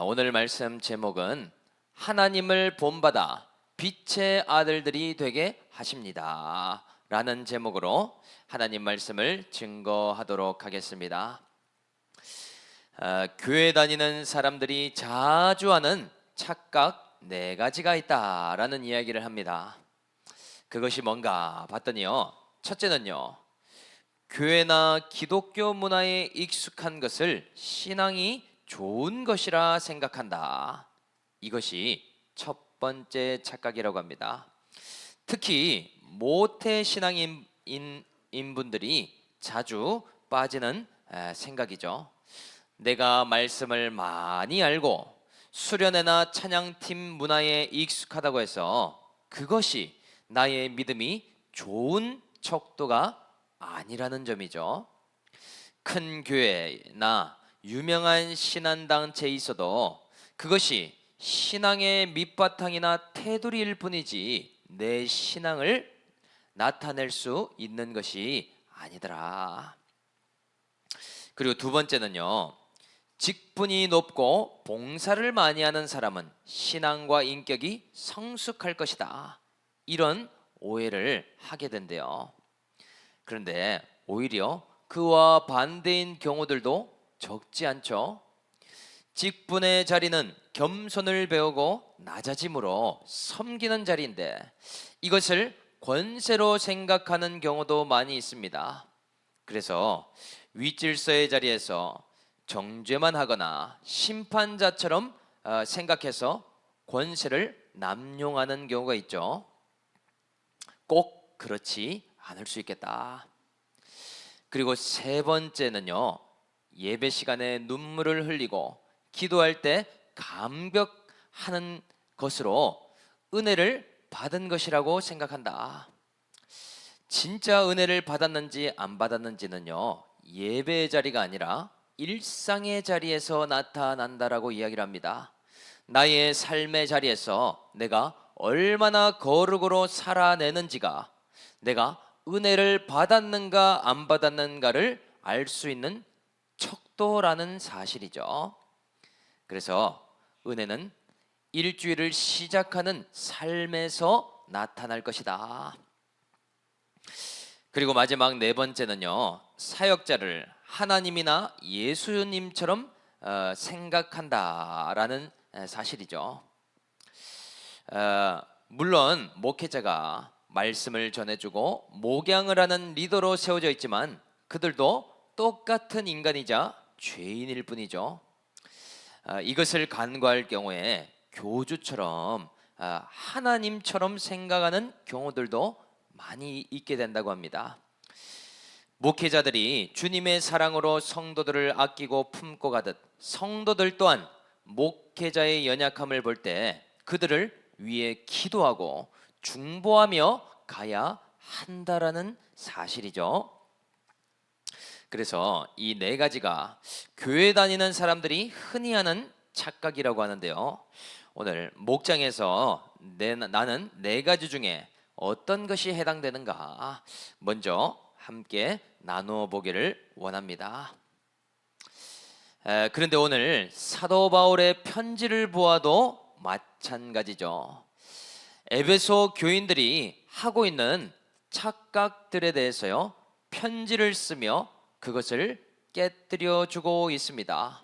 오늘 말씀 제목은 하나님을 본받아 빛의 아들들이 되게 하십니다 라는 제목으로 하나님 말씀을 증거하도록 하겠습니다. 교회 다니는 사람들이 자주 하는 착각 4가지가 있다라는 이야기를 합니다. 그것이 뭔가 봤더니요, 첫째는요, 교회나 기독교 문화에 익숙한 것을 신앙이 좋은 것이라 생각한다. 이것이 첫 번째 착각이라고 합니다. 특히 모태 신앙인 분들이 자주 빠지는 생각이죠. 내가 말씀을 많이 알고 수련회나 찬양팀 문화에 익숙하다고 해서 그것이 나의 믿음이 좋은 척도가 아니라는 점이죠. 큰 교회나 유명한 신앙단체에 있어도 그것이 신앙의 밑바탕이나 테두리일 뿐이지 내 신앙을 나타낼 수 있는 것이 아니더라. 그리고 두 번째는요, 직분이 높고 봉사를 많이 하는 사람은 신앙과 인격이 성숙할 것이다, 이런 오해를 하게 된대요. 그런데 오히려 그와 반대인 경우들도 적지 않죠. 직분의 자리는 겸손을 배우고 낮아짐으로 섬기는 자리인데 이것을 권세로 생각하는 경우도 많이 있습니다. 그래서 윗질서의 자리에서 정죄만 하거나 심판자처럼 생각해서 권세를 남용하는 경우가 있죠. 꼭 그렇지 않을 수 있겠다. 그리고 세 번째는요, 예배 시간에 눈물을 흘리고 기도할 때 감격하는 것으로 은혜를 받은 것이라고 생각한다. 진짜 은혜를 받았는지 안 받았는지는요, 예배의 자리가 아니라 일상의 자리에서 나타난다라고 이야기를 합니다. 나의 삶의 자리에서 내가 얼마나 거룩으로 살아내는지가 내가 은혜를 받았는가 안 받았는가를 알 수 있는 척도라는 사실이죠. 그래서 은혜는 일주일을 시작하는 삶에서 나타날 것이다. 그리고 마지막 네 번째는요, 사역자를 하나님이나 예수님처럼 생각한다라는 사실이죠. 물론 목회자가 말씀을 전해주고 목양을 하는 리더로 세워져 있지만 그들도 똑같은 인간이자 죄인일 뿐이죠. 이것을 간과할 경우에 교주처럼 하나님처럼 생각하는 경우들도 많이 있게 된다고 합니다. 목회자들이 주님의 사랑으로 성도들을 아끼고 품고 가듯 성도들 또한 목회자의 연약함을 볼 때 그들을 위해 기도하고 중보하며 가야 한다라는 사실이죠. 그래서 이 4가지가 교회 다니는 사람들이 흔히 하는 착각이라고 하는데요, 오늘 목장에서 나는 4가지 중에 어떤 것이 해당되는가 먼저 함께 나누어 보기를 원합니다. 그런데 오늘 사도 바울의 편지를 보아도 마찬가지죠. 에베소 교인들이 하고 있는 착각들에 대해서요, 편지를 쓰며 그것을 깨뜨려 주고 있습니다.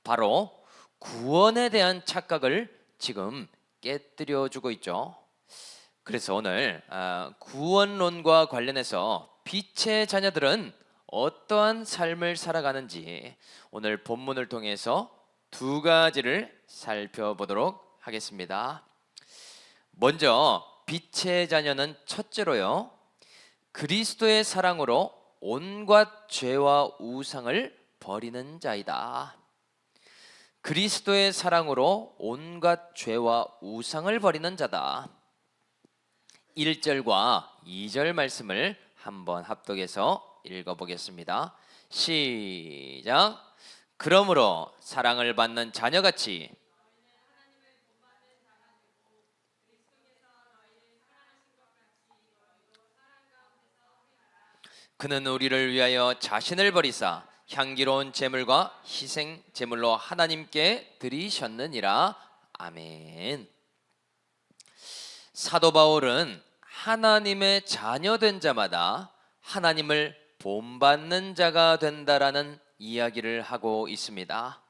바로 구원에 대한 착각을 지금 깨뜨려 주고 있죠. 그래서 오늘 구원론과 관련해서 빛의 자녀들은 어떠한 삶을 살아가는지 오늘 본문을 통해서 2가지를 살펴보도록 하겠습니다. 먼저 빛의 자녀는 첫째로요, 그리스도의 사랑으로 온갖 죄와 우상을 버리는 자이다. 그리스도의 사랑으로 온갖 죄와 우상을 버리는 자다. 1절과 2절 말씀을 한번 합독해서 읽어보겠습니다. 시작. 그러므로 사랑을 받는 자녀같이 그는 우리를 위하여 자신을 버리사 향기로운 제물과 희생 제물로 하나님께 드리셨느니라. 아멘. 사도 바울은 하나님의 자녀된 자마다 하나님을 본받는 자가 된다라는 이야기를 하고 있습니다.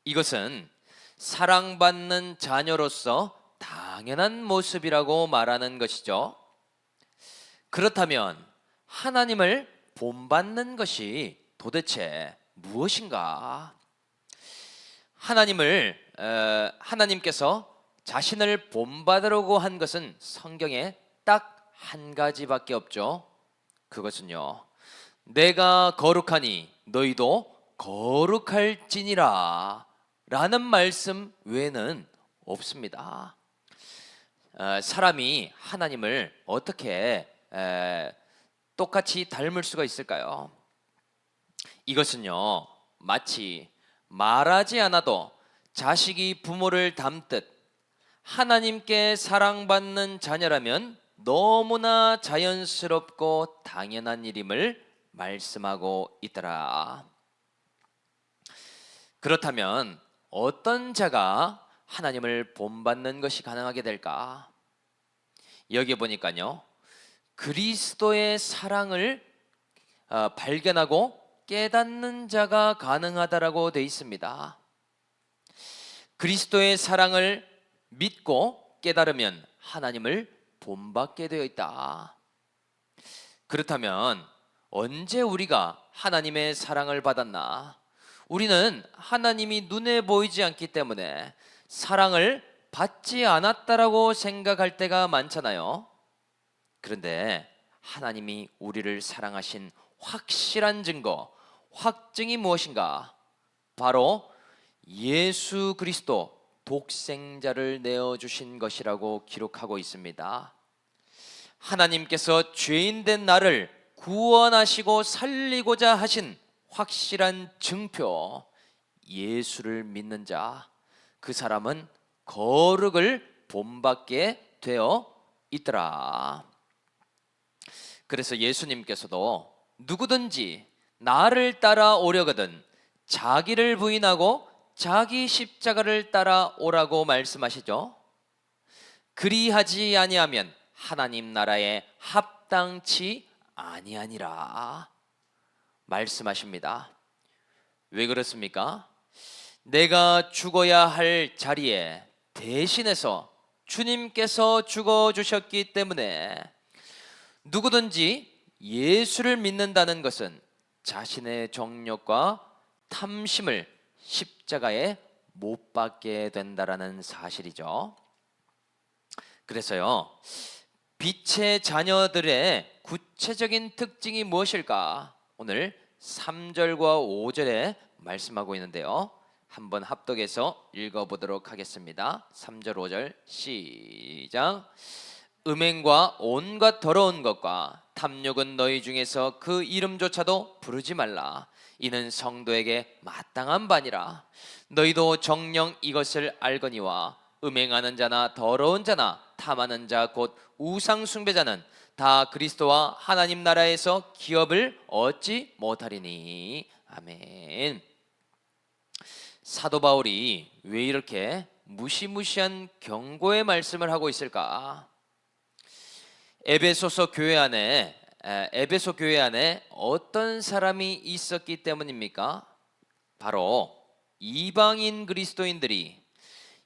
이것은 사랑받는 자녀로서 당연한 모습이라고 말하는 것이죠. 그렇다면 하나님을 본받는 것이 도대체 무엇인가? 하나님께서 자신을 본받으려고 한 것은 성경에 딱 한 가지밖에 없죠. 그것은요, 내가 거룩하니 너희도 거룩할지니라 라는 말씀 외에는 없습니다. 사람이 하나님을 어떻게 똑같이 닮을 수가 있을까요? 이것은요, 마치 말하지 않아도 자식이 부모를 닮듯 하나님께 사랑받는 자녀라면 너무나 자연스럽고 당연한 일임을 말씀하고 있더라. 그렇다면 어떤 자가 하나님을 본받는 것이 가능하게 될까? 여기 보니까요, 그리스도의 사랑을 발견하고 깨닫는 자가 가능하다라고 되어 있습니다. 그리스도의 사랑을 믿고 깨달으면 하나님을 본받게 되어 있다. 그렇다면 언제 우리가 하나님의 사랑을 받았나? 우리는 하나님이 눈에 보이지 않기 때문에 사랑을 받지 않았다라고 생각할 때가 많잖아요. 그런데 하나님이 우리를 사랑하신 확실한 증거, 확증이 무엇인가? 바로 예수 그리스도 독생자를 내어주신 것이라고 기록하고 있습니다. 하나님께서 죄인된 나를 구원하시고 살리고자 하신 확실한 증표, 예수를 믿는 자, 그 사람은 거룩을 본받게 되어 있더라. 그래서 예수님께서도 누구든지 나를 따라오려거든 자기를 부인하고 자기 십자가를 따라오라고 말씀하시죠. 그리하지 아니하면 하나님 나라에 합당치 아니하니라 말씀하십니다. 왜 그렇습니까? 내가 죽어야 할 자리에 대신해서 주님께서 죽어주셨기 때문에 누구든지 예수를 믿는다는 것은 자신의 정욕과 탐심을 십자가에 못 박게 된다라는 사실이죠. 그래서요, 빛의 자녀들의 구체적인 특징이 무엇일까? 오늘 3절과 5절에 말씀하고 있는데요, 한번 합독해서 읽어보도록 하겠습니다. 3절 5절 시작. 음행과 온갖 더러운 것과 탐욕은 너희 중에서 그 이름조차도 부르지 말라. 이는 성도에게 마땅한 바니라. 너희도 정녕 이것을 알거니와 음행하는 자나 더러운 자나 탐하는 자 곧 우상 숭배자는 다 그리스도와 하나님 나라에서 기업을 얻지 못하리니. 아멘. 사도 바울이 왜 이렇게 무시무시한 경고의 말씀을 하고 있을까? 에베소 교회 안에 어떤 사람이 있었기 때문입니까? 바로 이방인 그리스도인들이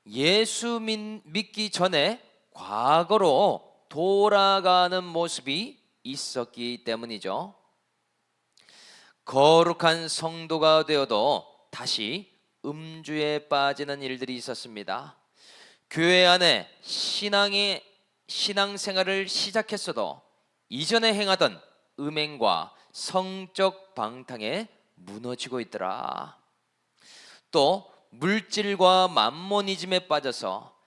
예수 믿기 전에 과거로 돌아가는 모습이 있었기 때문이죠. 거룩한 성도가 되어도 다시 음주에 빠지는 일들이 있었습니다. 교회 안에 신앙생활을 시작했어도 이전에 행하던 음행과 성적 방탕에 무너지고 있더라. 또 물질과 맘모니즘에 빠져서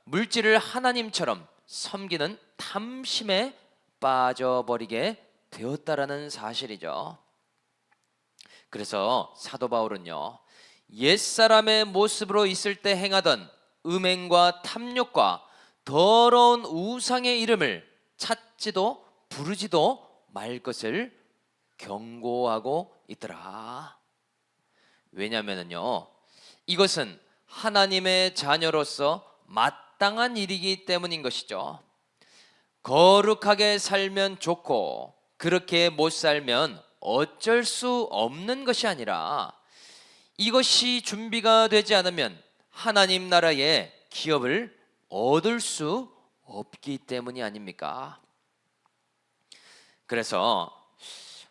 물질을 하나님처럼 섬기는 탐심에 빠져버리게 되었다라는 사실이죠. 그래서 사도 바울은요, 옛사람의 모습으로 있을 때 행하던 음행과 탐욕과 더러운 우상의 이름을 찾지도 부르지도 말 것을 경고하고 있더라. 왜냐하면요, 이것은 하나님의 자녀로서 마땅한 일이기 때문인 것이죠. 거룩하게 살면 좋고 그렇게 못 살면 어쩔 수 없는 것이 아니라 이것이 준비가 되지 않으면 하나님 나라의 기업을 얻을 수 없기 때문이 아닙니까? 그래서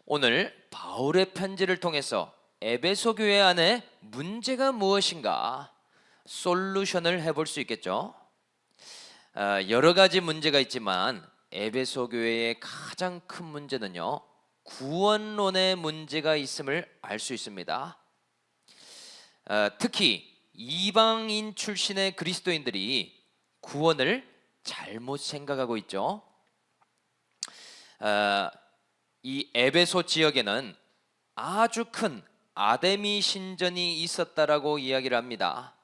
오늘 바울의 편지를 통해서 에베소 교회 안에 문제가 무엇인가 솔루션을 해볼 수 있겠죠. 여러 가지 문제가 있지만 에베소 교회의 가장 큰 문제는요, 구원론의 문제가 있음을 알 수 있습니다. 특히 이방인 출신의 그리스도인들이 구원을 잘못 생각하고 있죠. 이 에베소 지역에는 아주 큰 아데미 신전이 있었다라고 이야기를 합니다.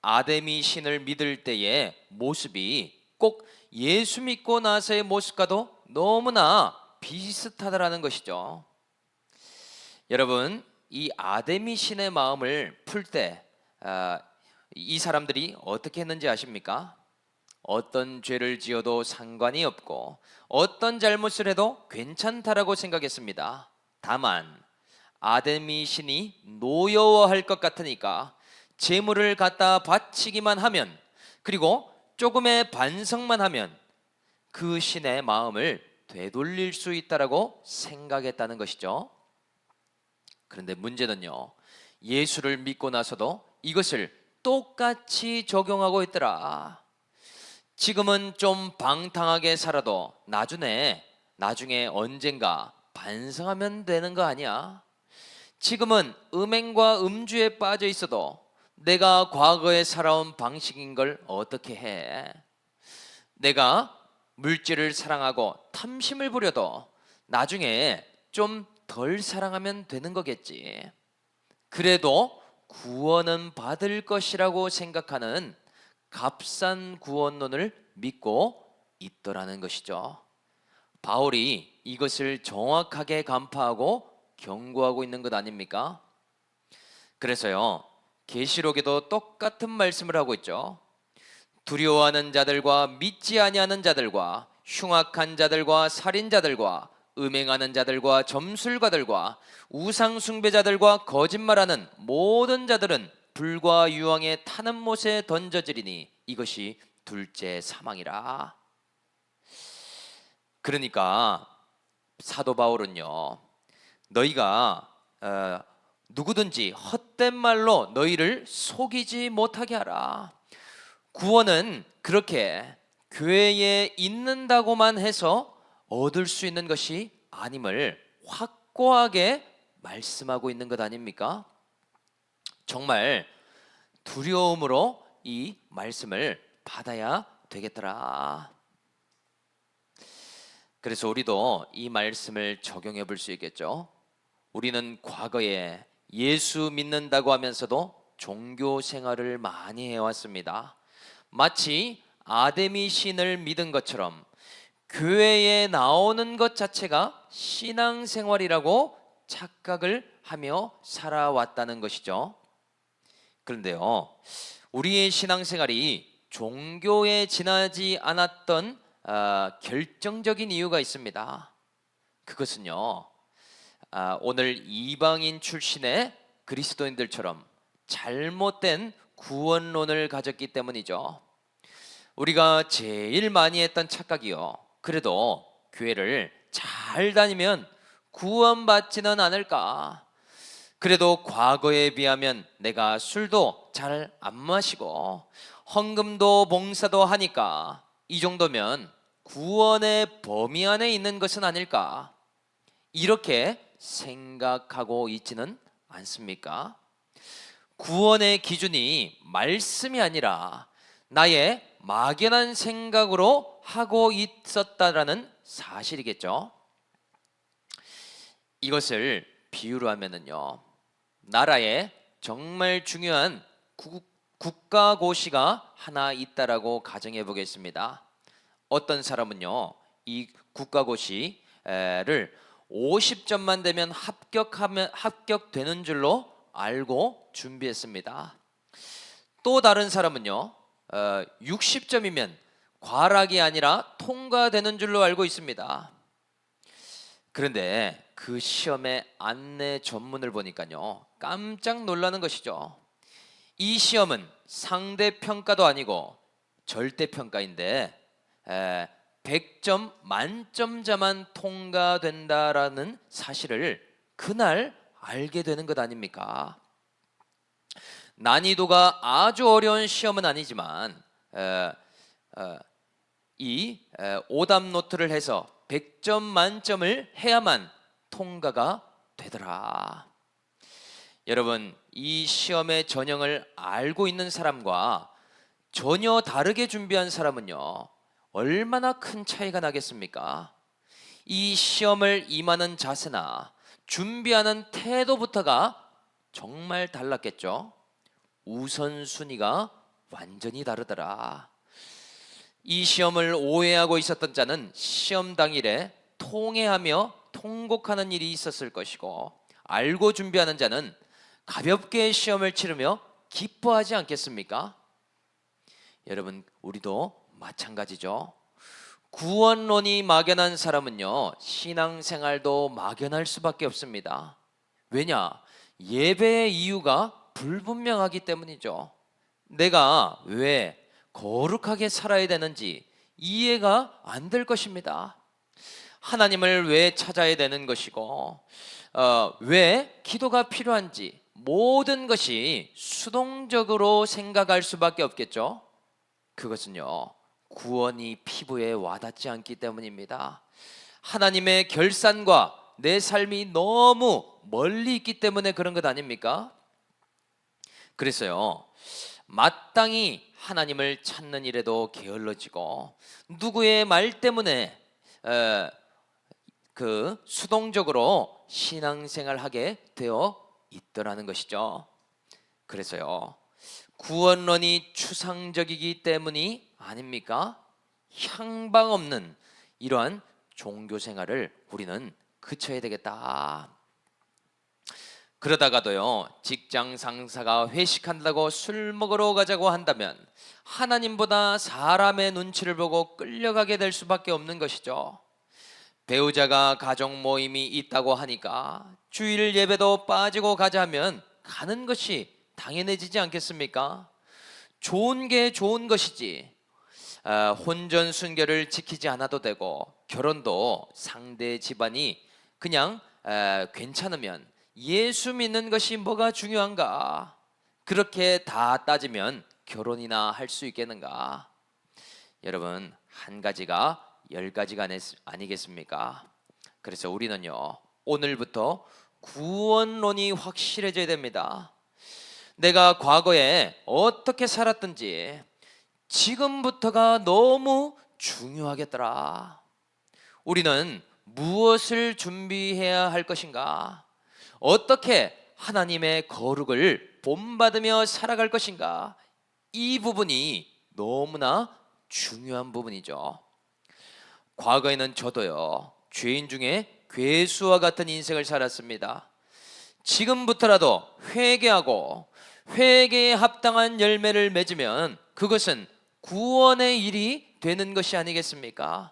아데미 신을 믿을 때의 모습이 꼭 예수 믿고 나서의 모습과도 너무나 비슷하다라는 것이죠. 여러분, 이 아데미 신의 마음을 풀 때 이 사람들이 어떻게 했는지 아십니까? 어떤 죄를 지어도 상관이 없고 어떤 잘못을 해도 괜찮다라고 생각했습니다. 다만 아데미 신이 노여워할 것 같으니까 제물을 갖다 바치기만 하면, 그리고 조금의 반성만 하면 그 신의 마음을 되돌릴 수 있다라고 생각했다는 것이죠. 그런데 문제는요, 예수를 믿고 나서도 이것을 똑같이 적용하고 있더라. 지금은 좀 방탕하게 살아도 나중에 언젠가 반성하면 되는 거 아니야? 지금은 음행과 음주에 빠져 있어도 내가 과거에 살아온 방식인 걸 어떻게 해? 내가 물질을 사랑하고 탐심을 부려도 나중에 좀 덜 사랑하면 되는 거겠지. 그래도 구원은 받을 것이라고 생각하는 값싼 구원론을 믿고 있더라는 것이죠. 바울이 이것을 정확하게 간파하고 경고하고 있는 것 아닙니까? 그래서요, 계시록에도 똑같은 말씀을 하고 있죠. 두려워하는 자들과 믿지 아니하는 자들과 흉악한 자들과 살인자들과 음행하는 자들과 점술가들과 우상 숭배자들과 거짓말하는 모든 자들은 불과 유황에 타는 못에 던져지리니 이것이 둘째 사망이라. 그러니까 사도 바울은요, 너희가 누구든지 헛된 말로 너희를 속이지 못하게 하라. 구원은 그렇게 교회에 있는다고만 해서 얻을 수 있는 것이 아님을 확고하게 말씀하고 있는 것 아닙니까? 정말 두려움으로 이 말씀을 받아야 되겠더라. 그래서 우리도 이 말씀을 적용해 볼 수 있겠죠. 우리는 과거에 예수 믿는다고 하면서도 종교 생활을 많이 해왔습니다. 마치 아데미 신을 믿은 것처럼 교회에 나오는 것 자체가 신앙생활이라고 착각을 하며 살아왔다는 것이죠. 그런데요, 우리의 신앙생활이 종교에 지나지 않았던 결정적인 이유가 있습니다. 그것은요, 오늘 이방인 출신의 그리스도인들처럼 잘못된 구원론을 가졌기 때문이죠. 우리가 제일 많이 했던 착각이요, 그래도 교회를 잘 다니면 구원받지는 않을까? 그래도 과거에 비하면 내가 술도 잘 안 마시고 헌금도 봉사도 하니까 이 정도면 구원의 범위 안에 있는 것은 아닐까? 이렇게 생각하고 있지는 않습니까? 구원의 기준이 말씀이 아니라 나의 막연한 생각으로 하고 있었다라는 사실이겠죠. 이것을 비유로 하면은요, 나라에 정말 중요한 국가고시가 하나 있다라고 가정해 보겠습니다. 어떤 사람은요, 이 국가고시를 50점만 되면 합격되는 줄로 알고 준비했습니다. 또 다른 사람은요, 60점이면 과락이 아니라 통과되는 줄로 알고 있습니다. 그런데 그 시험의 안내 전문을 보니까요, 깜짝 놀라는 것이죠. 이 시험은 상대평가도 아니고 절대평가인데 100점 만점자만 통과된다라는 사실을 그날 알게 되는 것 아닙니까? 난이도가 아주 어려운 시험은 아니지만 이 오답 노트를 해서 100점 만점을 해야만 통과가 되더라. 여러분, 이 시험의 전형을 알고 있는 사람과 전혀 다르게 준비한 사람은요, 얼마나 큰 차이가 나겠습니까? 이 시험을 임하는 자세나 준비하는 태도부터가 정말 달랐겠죠. 우선순위가 완전히 다르더라. 이 시험을 오해하고 있었던 자는 시험 당일에 통해하며 통곡하는 일이 있었을 것이고, 알고 준비하는 자는 가볍게 시험을 치르며 기뻐하지 않겠습니까? 여러분, 우리도 마찬가지죠. 구원론이 막연한 사람은요, 신앙생활도 막연할 수밖에 없습니다. 왜냐? 예배의 이유가 불분명하기 때문이죠. 내가 왜 거룩하게 살아야 되는지 이해가 안 될 것입니다. 하나님을 왜 찾아야 되는 것이고, 왜 기도가 필요한지 모든 것이 수동적으로 생각할 수밖에 없겠죠. 그것은요, 구원이 피부에 와닿지 않기 때문입니다. 하나님의 결산과 내 삶이 너무 멀리 있기 때문에 그런 것 아닙니까? 그래서요, 마땅히 하나님을 찾는 일에도 게을러지고, 누구의 말 때문에 수동적으로 신앙생활하게 되어 있더라는 것이죠. 그래서요, 구원론이 추상적이기 때문이 아닙니까? 향방 없는 이러한 종교생활을 우리는 그쳐야 되겠다. 그러다가도요, 직장 상사가 회식한다고 술 먹으러 가자고 한다면 하나님보다 사람의 눈치를 보고 끌려가게 될 수밖에 없는 것이죠. 배우자가 가족 모임이 있다고 하니까 주일 예배도 빠지고 가자 하면 가는 것이 당연해지지 않겠습니까? 좋은 게 좋은 것이지, 혼전 순결을 지키지 않아도 되고 결혼도 상대 집안이 그냥 괜찮으면 예수 믿는 것이 뭐가 중요한가? 그렇게 다 따지면 결혼이나 할 수 있겠는가? 여러분, 한 가지가 10가지가 아니겠습니까? 그래서 우리는요, 오늘부터 구원론이 확실해져야 됩니다. 내가 과거에 어떻게 살았든지 지금부터가 너무 중요하겠더라. 우리는 무엇을 준비해야 할 것인가? 어떻게 하나님의 거룩을 본받으며 살아갈 것인가? 이 부분이 너무나 중요한 부분이죠. 과거에는 저도요, 죄인 중에 괴수와 같은 인생을 살았습니다. 지금부터라도 회개하고 회개에 합당한 열매를 맺으면 그것은 구원의 일이 되는 것이 아니겠습니까?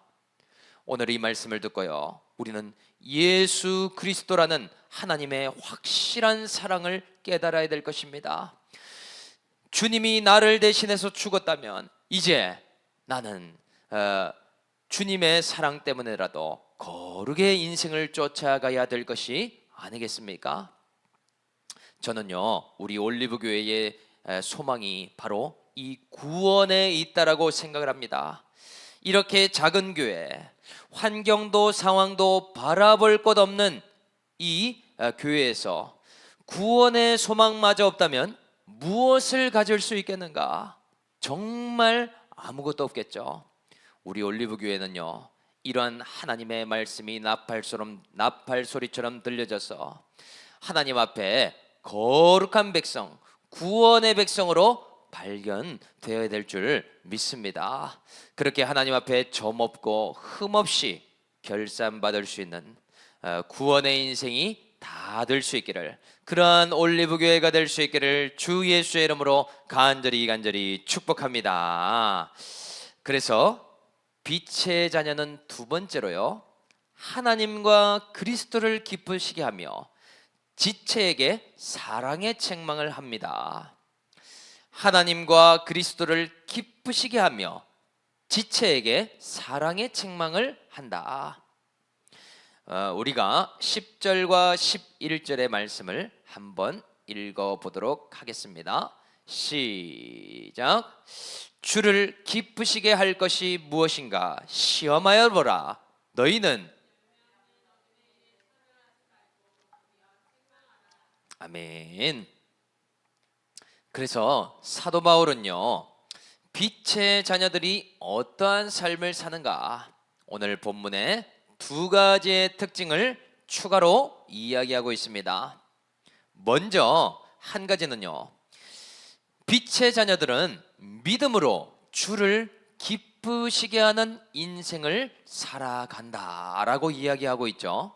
오늘 이 말씀을 듣고요, 우리는 예수 그리스도라는 하나님의 확실한 사랑을 깨달아야 될 것입니다. 주님이 나를 대신해서 죽었다면 이제 나는 주님의 사랑 때문에라도 거룩의 인생을 쫓아가야 될 것이 아니겠습니까? 저는요, 우리 올리브교회의 소망이 바로 이 구원에 있다라고 생각을 합니다. 이렇게 작은 교회, 환경도 상황도 바라볼 것 없는 이 교회에서 구원의 소망마저 없다면 무엇을 가질 수 있겠는가? 정말 아무것도 없겠죠. 우리 올리브교회는요, 이러한 하나님의 말씀이 나팔 소리처럼 들려져서 하나님 앞에 거룩한 백성, 구원의 백성으로 발견되어야 될 줄 믿습니다. 그렇게 하나님 앞에 점 없고 흠 없이 결산받을 수 있는 구원의 인생이 다 될 수 있기를, 그러한 올리브 교회가 될 수 있기를 주 예수의 이름으로 간절히 축복합니다. 그래서 빛의 자녀는 두 번째로요, 하나님과 그리스도를 기쁘시게 하며 지체에게 사랑의 책망을 합니다. 하나님과 그리스도를 기쁘시게 하며 지체에게 사랑의 책망을 한다. 우리가 10절과 11절의 말씀을 한번 읽어보도록 하겠습니다. 시작. 주를 기쁘시게 할 것이 무엇인가 시험하여 보라. 너희는 아멘. 그래서 사도 바울은요, 빛의 자녀들이 어떠한 삶을 사는가, 오늘 본문에 두 가지의 특징을 추가로 이야기하고 있습니다. 먼저 한 가지는요, 빛의 자녀들은 믿음으로 주를 기쁘시게 하는 인생을 살아간다라고 이야기하고 있죠.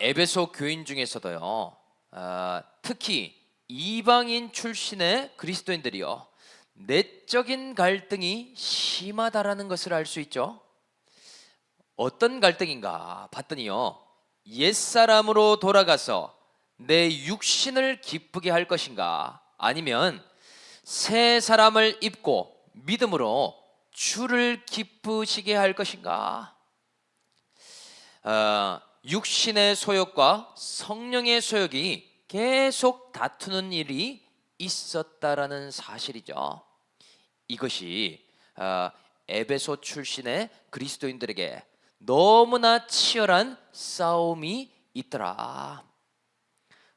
에베소 교인 중에서도요, 특히 이방인 출신의 그리스도인들이요, 내적인 갈등이 심하다라는 것을 알 수 있죠. 어떤 갈등인가 봤더니요, 옛사람으로 돌아가서 내 육신을 기쁘게 할 것인가, 아니면 새 사람을 입고 믿음으로 주를 기쁘시게 할 것인가. 육신의 소욕과 성령의 소욕이 계속 다투는 일이 있었다라는 사실이죠. 이것이 에베소 출신의 그리스도인들에게 너무나 치열한 싸움이 있더라.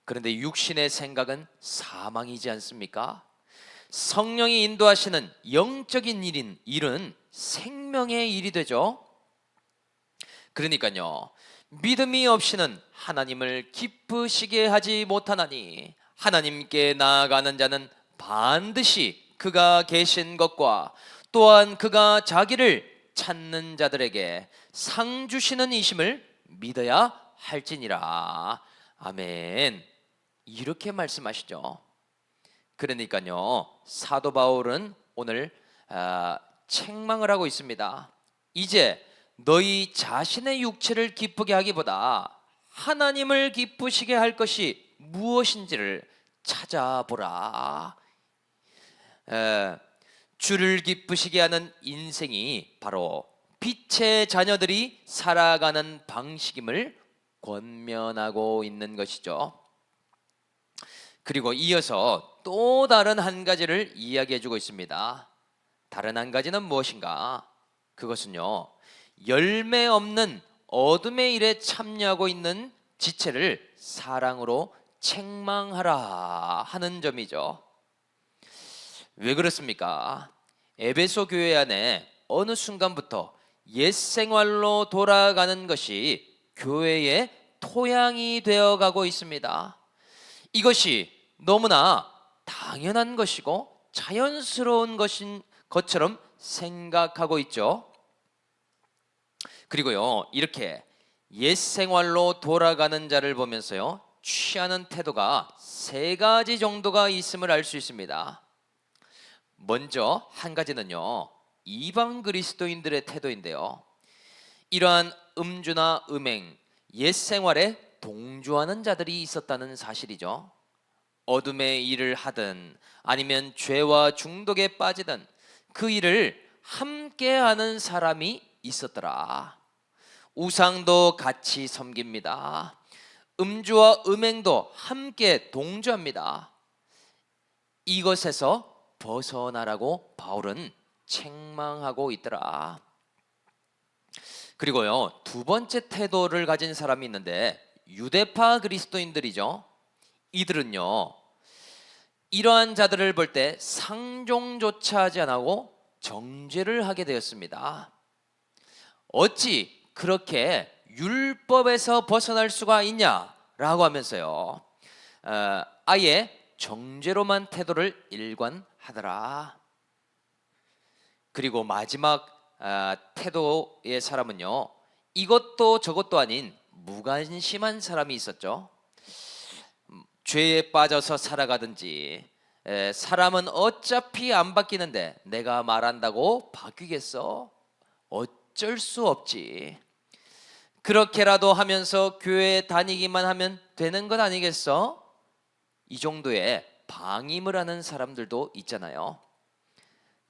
그런데 육신의 생각은 사망이지 않습니까? 성령이 인도하시는 영적인 일은 생명의 일이 되죠. 그러니까요, 믿음이 없이는 하나님을 기쁘시게 하지 못하나니, 하나님께 나아가는 자는 반드시 그가 계신 것과 또한 그가 자기를 찾는 자들에게 상 주시는 이심을 믿어야 할지니라. 아멘. 이렇게 말씀하시죠. 그러니까요, 사도 바울은 오늘 책망을 하고 있습니다. 이제 너희 자신의 육체를 기쁘게 하기보다 하나님을 기쁘시게 할 것이 무엇인지를 찾아보라. 주를 기쁘시게 하는 인생이 바로 빛의 자녀들이 살아가는 방식임을 권면하고 있는 것이죠. 그리고 이어서 또 다른 한 가지를 이야기해 주고 있습니다. 다른 한 가지는 무엇인가? 그것은요, 열매 없는 어둠의 일에 참여하고 있는 지체를 사랑으로 책망하라 하는 점이죠. 왜 그렇습니까? 에베소 교회 안에 어느 순간부터 옛 생활로 돌아가는 것이 교회의 토양이 되어가고 있습니다. 이것이 너무나 당연한 것이고 자연스러운 것인 것처럼 생각하고 있죠. 그리고요, 이렇게 옛 생활로 돌아가는 자를 보면서요, 취하는 태도가 세 가지 정도가 있음을 알 수 있습니다. 먼저 한 가지는요, 이방 그리스도인들의 태도인데요, 이러한 음주나 음행, 옛 생활에 동조하는 자들이 있었다는 사실이죠. 어둠의 일을 하든 아니면 죄와 중독에 빠지든 그 일을 함께 하는 사람이 있었더라. 우상도 같이 섬깁니다. 음주와 음행도 함께 동조합니다. 이것에서 벗어나라고 바울은 책망하고 있더라. 그리고요, 두 번째 태도를 가진 사람이 있는데 유대파 그리스도인들이죠. 이들은요, 이러한 자들을 볼 때 상종조차 하지 않고 정죄를 하게 되었습니다. 어찌 그렇게 율법에서 벗어날 수가 있냐라고 하면서요, 아예 정죄로만 태도를 일관하더라. 그리고 마지막 태도의 사람은요, 이것도 저것도 아닌 무관심한 사람이 있었죠. 죄에 빠져서 살아가든지, 사람은 어차피 안 바뀌는데 내가 말한다고 바뀌겠어? 어쩔 수 없지. 그렇게라도 하면서 교회에 다니기만 하면 되는 것 아니겠어? 이 정도의 방임을 하는 사람들도 있잖아요.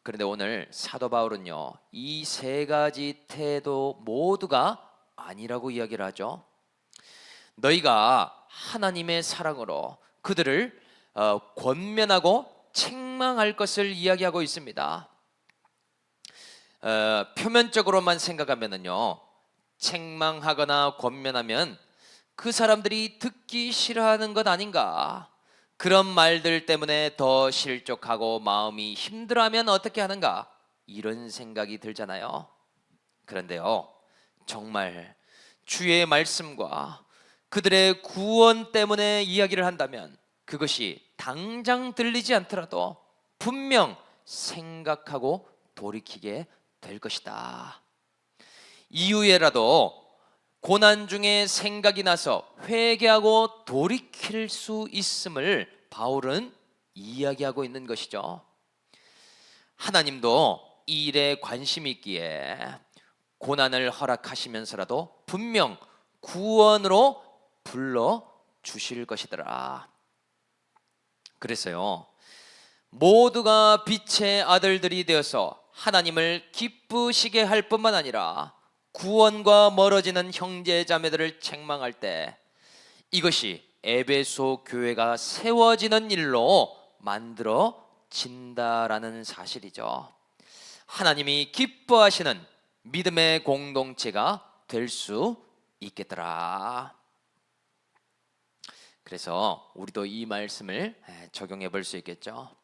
그런데 오늘 사도 바울은요, 이 세 가지 태도 모두가 아니라고 이야기를 하죠. 너희가 하나님의 사랑으로 그들을 권면하고 책망할 것을 이야기하고 있습니다. 표면적으로만 생각하면은요, 책망하거나 권면하면 그 사람들이 듣기 싫어하는 것 아닌가? 그런 말들 때문에 더 실족하고 마음이 힘들어하면 어떻게 하는가? 이런 생각이 들잖아요. 그런데요, 정말 주의 말씀과 그들의 구원 때문에 이야기를 한다면 그것이 당장 들리지 않더라도 분명 생각하고 돌이키게 될 것이다. 이후에라도 고난 중에 생각이 나서 회개하고 돌이킬 수 있음을 바울은 이야기하고 있는 것이죠. 하나님도 이 일에 관심이 있기에 고난을 허락하시면서라도 분명 구원으로 불러 주실 것이더라. 그래서요, 모두가 빛의 아들들이 되어서 하나님을 기쁘시게 할 뿐만 아니라 구원과 멀어지는 형제 자매들을 책망할 때 이것이 에베소 교회가 세워지는 일로 만들어진다라는 사실이죠. 하나님이 기뻐하시는 믿음의 공동체가 될 수 있겠더라. 그래서 우리도 이 말씀을 적용해 볼 수 있겠죠.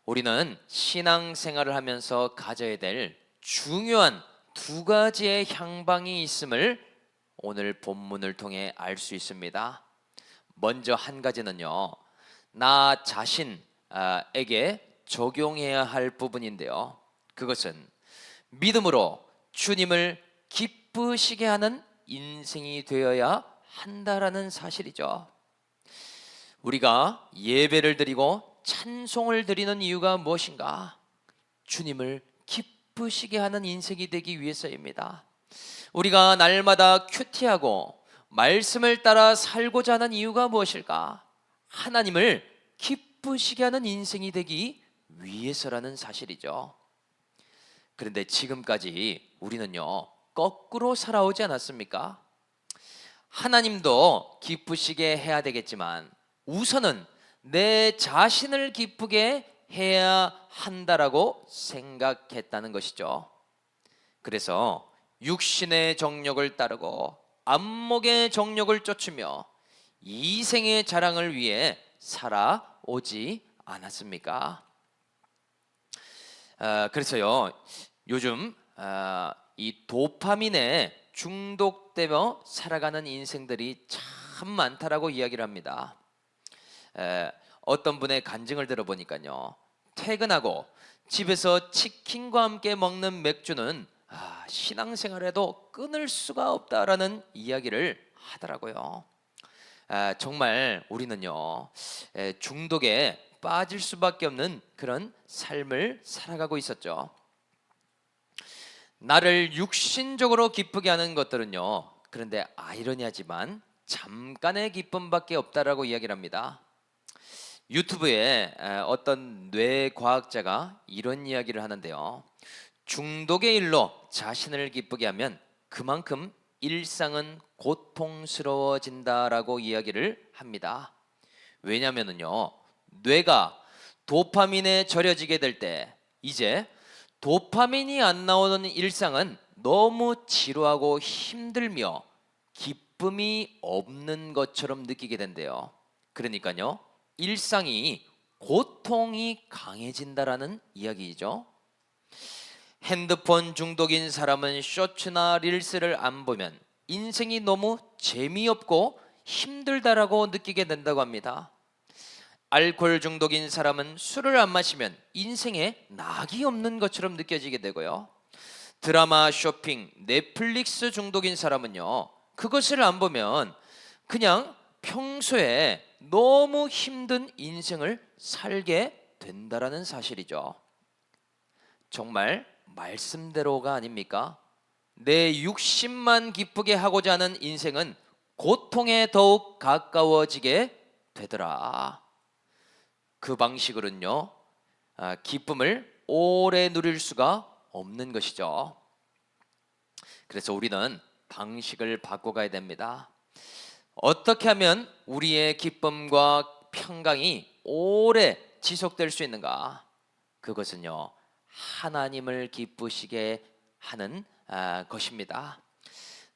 우리는 신앙생활을 하면서 가져야 될 중요한 두 가지의 향방이 있음을 오늘 본문을 통해 알 수 있습니다. 먼저 한 가지는요, 나 자신에게 적용해야 할 부분인데요, 그것은 믿음으로 주님을 기쁘시게 하는 인생이 되어야 한다라는 사실이죠. 우리가 예배를 드리고 찬송을 드리는 이유가 무엇인가? 주님을 기쁘시게 하는 인생이 되기 위해서입니다. 우리가 날마다 큐티하고 말씀을 따라 살고자 하는 이유가 무엇일까? 하나님을 기쁘시게 하는 인생이 되기 위해서라는 사실이죠. 그런데 지금까지 우리는요, 거꾸로 살아오지 않았습니까? 하나님도 기쁘시게 해야 되겠지만 우선은 내 자신을 기쁘게 해야 한다라고 생각했다는 것이죠. 그래서 육신의 정욕을 따르고 안목의 정욕을 쫓으며 이생의 자랑을 위해 살아오지 않았습니까? 그래서요, 요즘 이 도파민에 중독되며 살아가는 인생들이 참 많다라고 이야기를 합니다. 어떤 분의 간증을 들어보니까요, 퇴근하고 집에서 치킨과 함께 먹는 맥주는 신앙생활에도 끊을 수가 없다라는 이야기를 하더라고요. 정말 우리는요, 중독에 빠질 수밖에 없는 그런 삶을 살아가고 있었죠. 나를 육신적으로 기쁘게 하는 것들은요, 그런데 아이러니하지만 잠깐의 기쁨밖에 없다라고 이야기를 합니다. 유튜브에 어떤 뇌과학자가 이런 이야기를 하는데요, 중독의 일로 자신을 기쁘게 하면 그만큼 일상은 고통스러워진다라고 이야기를 합니다. 왜냐하면요, 뇌가 도파민에 절여지게 될 때 이제 도파민이 안 나오는 일상은 너무 지루하고 힘들며 기쁨이 없는 것처럼 느끼게 된대요. 그러니까요, 일상이 고통이 강해진다라는 이야기이죠. 핸드폰 중독인 사람은 쇼츠나 릴스를 안 보면 인생이 너무 재미없고 힘들다라고 느끼게 된다고 합니다. 알코올 중독인 사람은 술을 안 마시면 인생에 낙이 없는 것처럼 느껴지게 되고요. 드라마 쇼핑, 넷플릭스 중독인 사람은요, 그것을 안 보면 그냥 평소에 너무 힘든 인생을 살게 된다라는 사실이죠. 정말 말씀대로가 아닙니까? 내 육신만 기쁘게 하고자 하는 인생은 고통에 더욱 가까워지게 되더라. 그 방식으로는요, 기쁨을 오래 누릴 수가 없는 것이죠. 그래서 우리는 방식을 바꿔가야 됩니다. 어떻게 하면 우리의 기쁨과 평강이 오래 지속될 수 있는가? 그것은요, 하나님을 기쁘시게 하는 것입니다.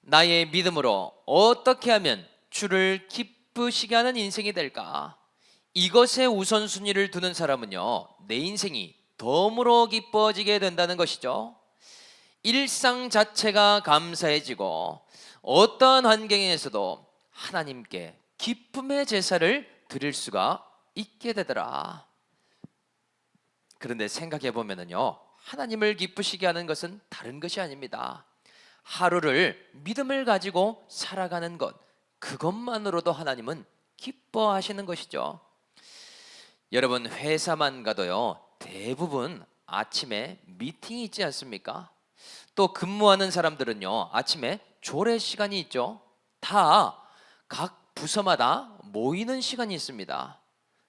나의 믿음으로 어떻게 하면 주를 기쁘시게 하는 인생이 될까? 이것에 우선순위를 두는 사람은요, 내 인생이 덤으로 기뻐지게 된다는 것이죠. 일상 자체가 감사해지고 어떠한 환경에서도 하나님께 기쁨의 제사를 드릴 수가 있게 되더라. 그런데 생각해 보면은요, 하나님을 기쁘시게 하는 것은 다른 것이 아닙니다. 하루를 믿음을 가지고 살아가는 것, 그것만으로도 하나님은 기뻐하시는 것이죠. 여러분, 회사만 가도요, 대부분 아침에 미팅이 있지 않습니까? 또 근무하는 사람들은요, 아침에 조례 시간이 있죠. 다 각 부서마다 모이는 시간이 있습니다.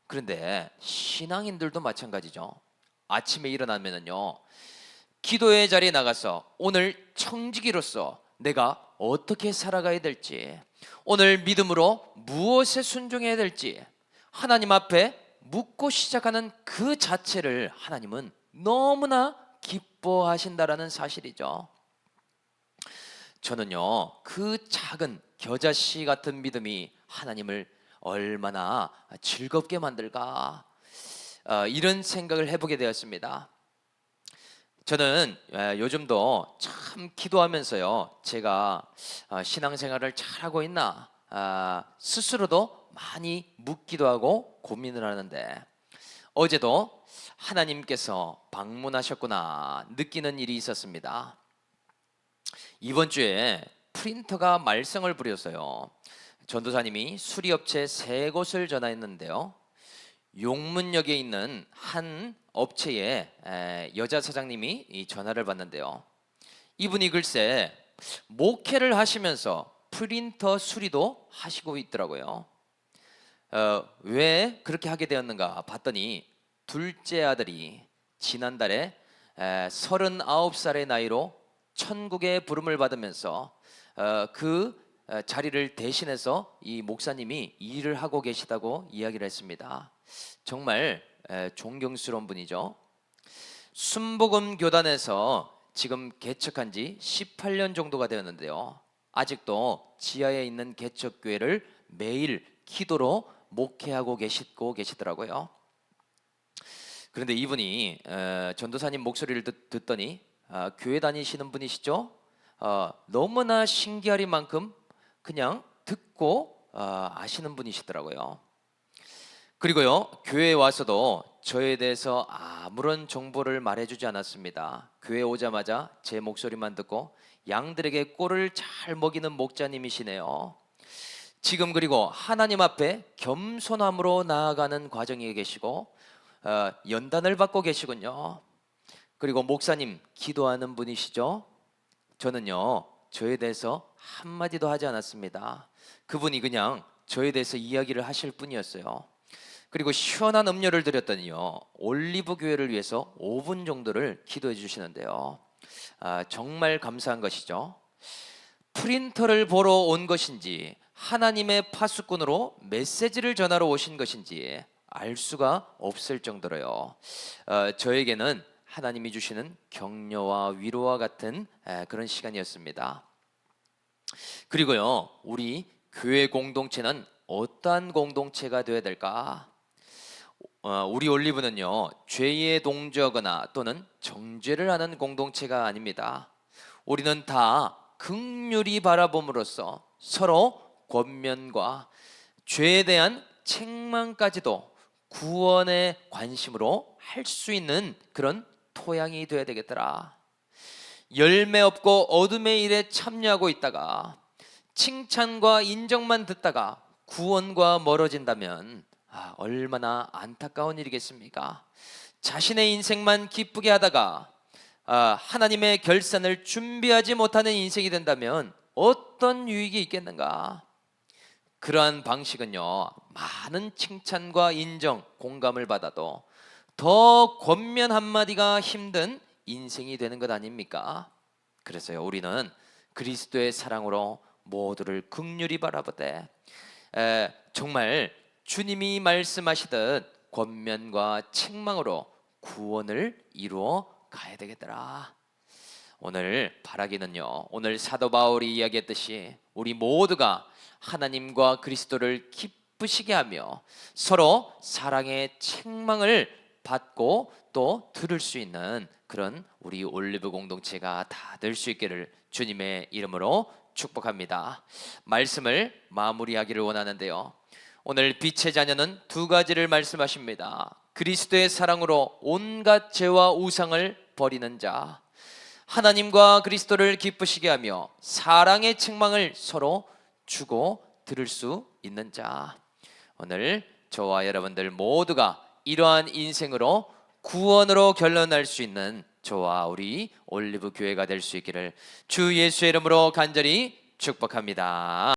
그런데 신앙인들도 마찬가지죠. 아침에 일어나면은요, 기도의 자리에 나가서 오늘 청지기로서 내가 어떻게 살아가야 될지, 오늘 믿음으로 무엇에 순종해야 될지 하나님 앞에 묻고 시작하는 그 자체를 하나님은 너무나 기뻐하신다라는 사실이죠. 저는요, 그 작은 겨자씨 같은 믿음이 하나님을 얼마나 즐겁게 만들까, 이런 생각을 해보게 되었습니다. 저는 요즘도 참 기도하면서요, 제가 신앙생활을 잘하고 있나 스스로도 많이 묻기도 하고 고민을 하는데, 어제도 하나님께서 방문하셨구나 느끼는 일이 있었습니다. 이번 주에 프린터가 말썽을 부렸어요. 전도사님이 수리업체 3곳을 전화했는데요, 용문역에 있는 한 업체의 여자 사장님이 이 전화를 받는데요, 이분이 글쎄 목회를 하시면서 프린터 수리도 하시고 있더라고요. 왜 그렇게 하게 되었는가 봤더니, 둘째 아들이 지난달에 39살의 나이로 천국의 부름을 받으면서 그 자리를 대신해서 이 목사님이 일을 하고 계시다고 이야기를 했습니다. 정말 존경스러운 분이죠. 순복음 교단에서 지금 개척한 지 18년 정도가 되었는데요, 아직도 지하에 있는 개척교회를 매일 기도로 목회하고 계시더라고요. 그런데 이분이 전도사님 목소리를 듣더니 교회 다니시는 분이시죠? 너무나 신기하리만큼 그냥 듣고 아시는 분이시더라고요. 그리고요, 교회에 와서도 저에 대해서 아무런 정보를 말해주지 않았습니다. 교회 오자마자 제 목소리만 듣고 양들에게 꼴을 잘 먹이는 목자님이시네요. 지금 그리고 하나님 앞에 겸손함으로 나아가는 과정에 계시고 연단을 받고 계시군요. 그리고 목사님 기도하는 분이시죠? 저는요, 저에 대해서 한마디도 하지 않았습니다. 그분이 그냥 저에 대해서 이야기를 하실 뿐이었어요. 그리고 시원한 음료를 드렸더니요, 올리브 교회를 위해서 5분 정도를 기도해 주시는데요, 정말 감사한 것이죠. 프린터를 보러 온 것인지 하나님의 파수꾼으로 메시지를 전하러 오신 것인지 알 수가 없을 정도로요, 저에게는 하나님이 주시는 격려와 위로와 같은 그런 시간이었습니다. 그리고요, 우리 교회 공동체는 어떠한 공동체가 되어야 될까? 우리 올리브는요, 죄에 동조하거나 또는 정죄를 하는 공동체가 아닙니다. 우리는 다 긍휼히 바라봄으로써 서로 권면과 죄에 대한 책망까지도 구원의 관심으로 할 수 있는 그런 토양이 되어야 되겠더라. 열매 없고 어둠의 일에 참여하고 있다가 칭찬과 인정만 듣다가 구원과 멀어진다면 얼마나 안타까운 일이겠습니까? 자신의 인생만 기쁘게 하다가 하나님의 결산을 준비하지 못하는 인생이 된다면 어떤 유익이 있겠는가? 그러한 방식은요, 많은 칭찬과 인정, 공감을 받아도 더 권면 한마디가 힘든 인생이 되는 것 아닙니까? 그래서요, 우리는 그리스도의 사랑으로 모두를 긍휼히 바라보되 정말 주님이 말씀하시듯 권면과 책망으로 구원을 이루어 가야 되겠더라. 오늘 바라기는요, 오늘 사도 바울이 이야기했듯이 우리 모두가 하나님과 그리스도를 기쁘시게 하며 서로 사랑의 책망을 받고 또 들을 수 있는 그런 우리 올리브 공동체가 다 될 수 있기를 주님의 이름으로 축복합니다. 말씀을 마무리하기를 원하는데요, 오늘 빛의 자녀는 두 가지를 말씀하십니다. 그리스도의 사랑으로 온갖 죄와 우상을 버리는 자, 하나님과 그리스도를 기쁘시게 하며 사랑의 책망을 서로 주고 들을 수 있는 자. 오늘 저와 여러분들 모두가 이러한 인생으로 구원으로 결론날 수 있는 저와 우리 올리브 교회가 될 수 있기를 주 예수의 이름으로 간절히 축복합니다.